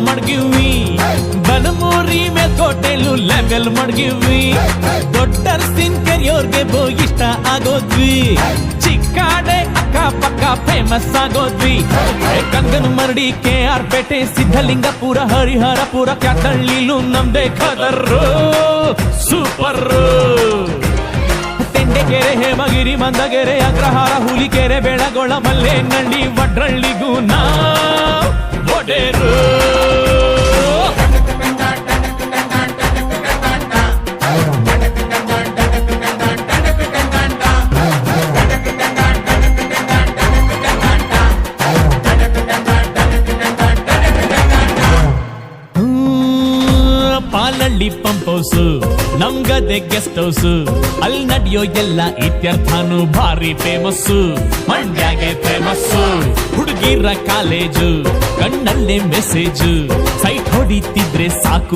ಮಡ್ಗಿವಿ ಬನಮೂರಿ ಮೇಲ್ಕೋಟೆಲು level ಮಡ್ಗಿವಿ ದೊಡ್ಡರ್ಸಿನ್ ಕೆರಿಯೋರ್ಗೆ ಇಷ್ಟ ಆಗೋದ್ವಿ ಚಿಕ್ಕಾಡೆ ಅಕ್ಕಪಕ್ಕ famous ಆಗೋದ್ವಿ Kangana ಮರಡಿ KR ಪೇಟೆ ಸಿದ್ಧಲಿಂಗಪುರ ಹರಿಹರಪುರ ಕ್ಯಾತಳ್ಳಿಲು ನಮ್ದೇ ಖದರ್ರು ಸೂಪರ್ ತೆಂಡೆಕೆರೆ ಹೇಮಗಿರಿ ಮಂದಗೆರೆ ಅಗ್ರಹಾರ ಹುಲಿಕೆರೆ ಬೆಳಗೊಳ ಮಲ್ಲೇನಹಳ್ಳಿ ವಡ್ರಳ್ಳಿಗೂ ನಾ ಒಡೆರು ಪಾಲಳ್ಳಿ ಪಂಪ್ ಹೌಸ್ ನಮ್ಗದೆ ಗೆಸ್ಟ್ ಹೌಸ್ ಅಲ್ಲಿ ನಡೆಯೋ ಎಲ್ಲ ಇತ್ಯರ್ಥನು ಭಾರಿ ಫೇಮಸ್ ಮಂಡ್ಯಾಗೆ ಫೇಮಸ್ ಹುಡುಗಿರ ಕಾಲೇಜು ಕಣ್ಣಲ್ಲೇ ಮೆಸೇಜ್ ಸೈಟ್ ಹೊಡಿತಿದ್ರೆ ಸಾಕು